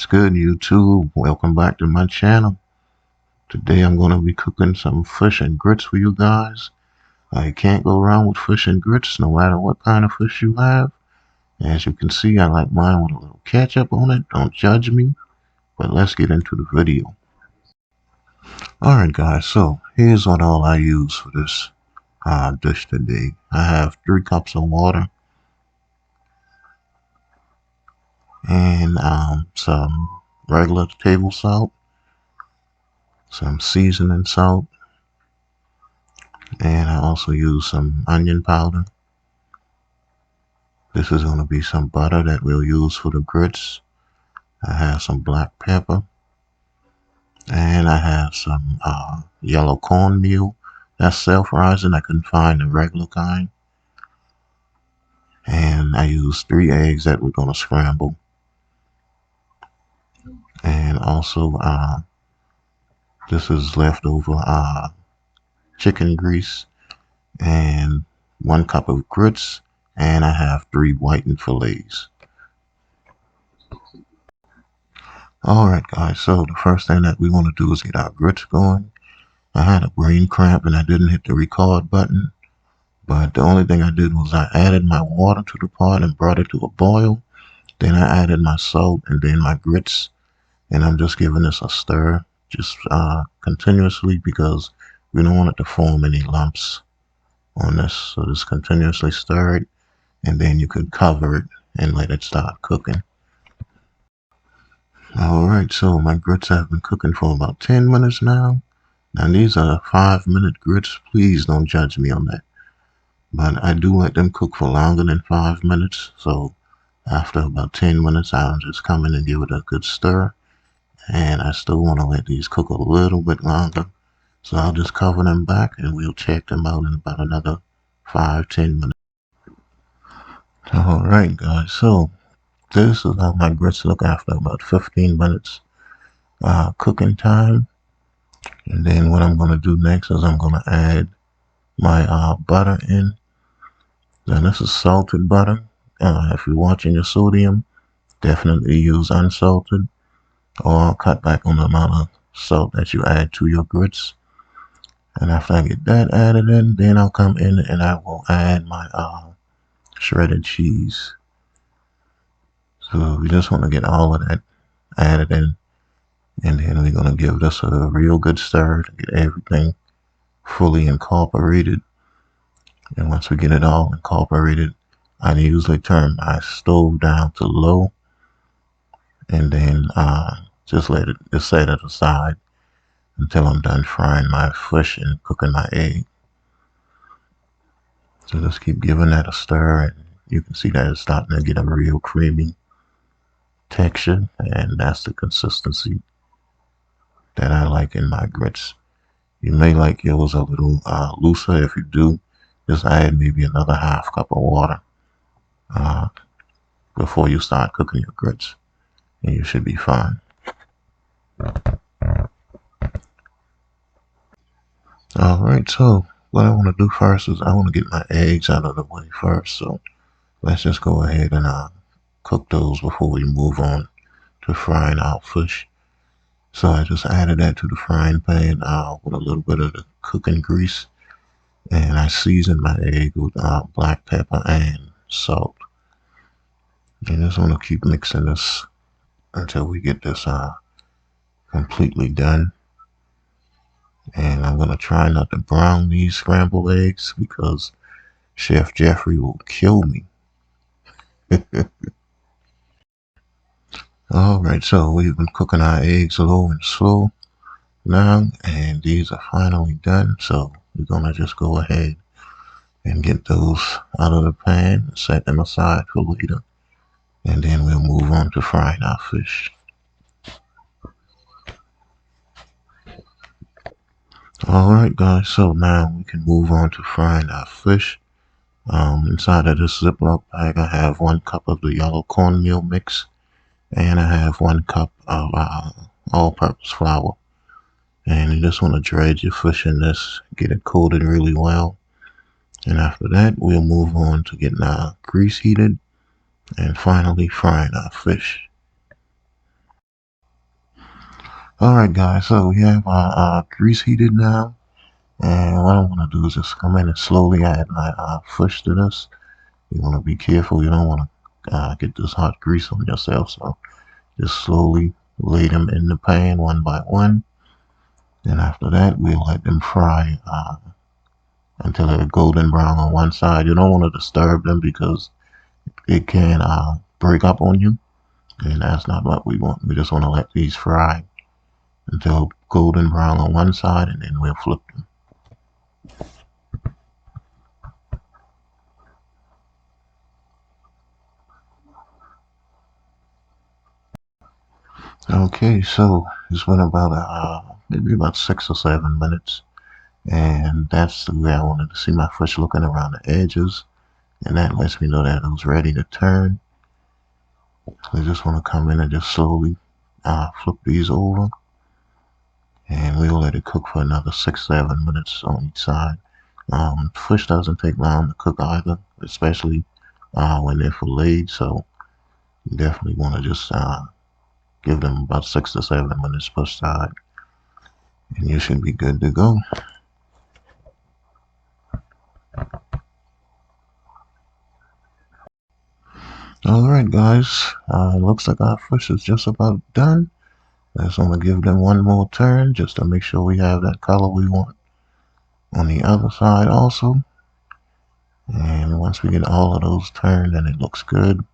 good, YouTube? Welcome back to my channel. Today I'm going to be cooking some fish and grits for you guys. You can't go wrong with fish and grits no matter what kind of fish you have. As you can see, I like mine with a little ketchup on it. Don't judge me, but let's get into the video. Alright guys, so here's what all I use for this dish today. I have 3 cups of water and some regular table salt, some seasoning salt, and I also use some onion powder. This is going to be some butter that we'll use for the grits. I have some black pepper, and I have some yellow cornmeal. That's self-rising. I couldn't find the regular kind. And I use 3 eggs that we're going to scramble. And also, this is leftover chicken grease and 1 cup of grits. And I have 3 whiting fillets. Alright guys, so the first thing that we want to do is get our grits going. I had a brain cramp and I didn't hit the record button. But the only thing I did was I added my water to the pot and brought it to a boil. Then I added my salt and then my grits. And I'm just giving this a stir, just continuously, because we don't want it to form any lumps on this. So just continuously stir it, and then you could cover it and let it start cooking. Alright, so my grits have been cooking for about 10 minutes now. Now these are 5-minute grits. Please don't judge me on that. But I do let them cook for longer than 5 minutes. So after about 10 minutes, I'll just come in and give it a good stir. And I still want to let these cook a little bit longer. So I'll just cover them back and we'll check them out in about another 5-10 minutes. Alright guys, so this is how my grits look after about 15 minutes cooking time. And then what I'm going to do next is I'm going to add my butter in. Now this is salted butter. If you're watching your sodium, definitely use unsalted, or cut back on the amount of salt that you add to your grits. And after I get that added in, then I'll come in and I will add my shredded cheese. So we just want to get all of that added in, and then we're going to give this a real good stir to get everything fully incorporated. And once we get it all incorporated, I usually turn my stove down to low, and then just set it aside until I'm done frying my fish and cooking my egg. So just keep giving that a stir, and you can see that it's starting to get a real creamy texture, and that's the consistency that I like in my grits. You may like yours a little looser. If you do, just add maybe another ½ cup of water before you start cooking your grits, and you should be fine. Alright, so what I want to do first is I want to get my eggs out of the way first. So let's just go ahead and cook those before we move on to frying our fish. So I just added that to the frying pan with a little bit of the cooking grease, and I seasoned my egg with black pepper and salt. And just want to keep mixing this until we get this completely done. And I'm going to try not to brown these scrambled eggs because Chef Jeffrey will kill me. Alright, so we've been cooking our eggs low and slow now, and these are finally done. So we're going to just go ahead and get those out of the pan and set them aside for later. And then we'll move on to frying our fish. Alright guys, so now we can move on to frying our fish. Inside of this Ziploc bag, I have 1 cup of the yellow cornmeal mix, and I have 1 cup of all-purpose flour. And you just want to dredge your fish in this, get it coated really well. And after that, we'll move on to getting our grease heated and finally frying our fish. Alright guys, so we have our grease heated now. And what I want to do is just come in and slowly add my fish to this. You want to be careful. You don't want to get this hot grease on yourself. So just slowly lay them in the pan one by one. And after that, we'll let them fry until they're golden brown on one side. You don't want to disturb them because it can break up on you. And that's not what we want. We just want to let these fry until golden brown on one side, and then we'll flip them. Okay, so it's been about maybe about 6 or 7 minutes, and that's the way I wanted to see my fish looking around the edges, and that lets me know that it was ready to turn. I just want to come in and just slowly flip these over, and we'll let it cook for another 6 or 7 minutes on each side. Fish doesn't take long to cook either, especially when they're filleted, so you definitely want to just give them about 6 to 7 minutes per side, and you should be good to go. Alright guys, looks like our fish is just about done. I just want to give them one more turn just to make sure we have that color we want on the other side also. And once we get all of those turned and it looks good,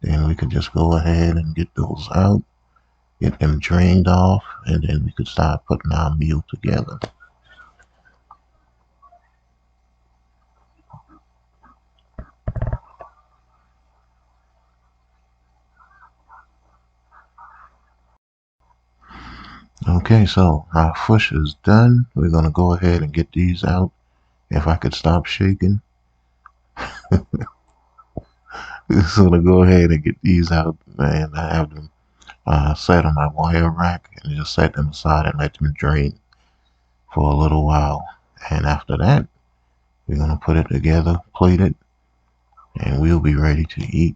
then we could just go ahead and get those out, get them drained off, and then we could start putting our meal together. Okay, so our fish is done. We're going to go ahead and get these out. If I could stop shaking. Just going to go ahead and get these out, and I have them set on my wire rack and just set them aside and let them drain for a little while. And after that, we're going to put it together, plate it, and we'll be ready to eat.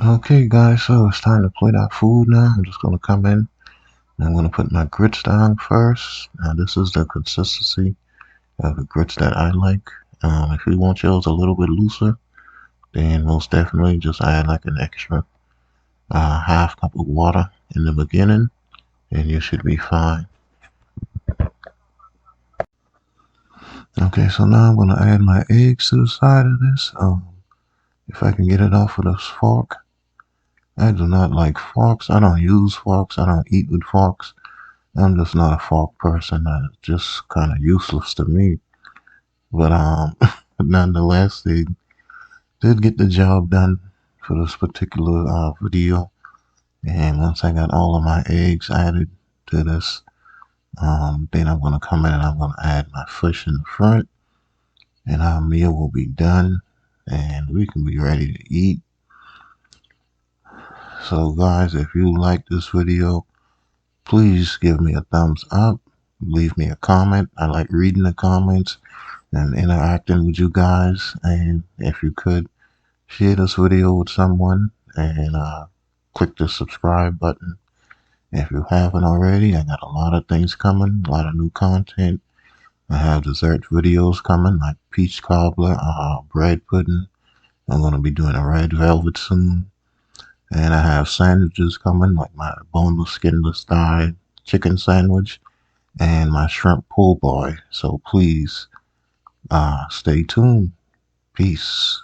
Okay guys, so it's time to plate our food now. I'm just going to come in and I'm going to put my grits down first. Now this is the consistency of the grits that I like. If you want yours a little bit looser, then most definitely just add like an extra half cup of water in the beginning, and you should be fine. Okay, so now I'm going to add my eggs to the side of this. If I can get it off with a fork. I do not like forks. I don't use forks. I don't eat with forks. I'm just not a fork person. It's just kind of useless to me. But nonetheless, they did get the job done for this particular video. And once I got all of my eggs added to this, then I'm going to come in and I'm going to add my fish in the front, and our meal will be done, and we can be ready to eat. So guys, if you like this video, please give me a thumbs up, leave me a comment. I like reading the comments and interacting with you guys. And if you could, share this video with someone, and click the subscribe button. If you haven't already, I got a lot of things coming, a lot of new content. I have dessert videos coming like peach cobbler, bread pudding. I'm going to be doing a red velvet soon. And I have sandwiches coming like my boneless, skinless thigh chicken sandwich and my shrimp po' boy. So please stay tuned. Peace.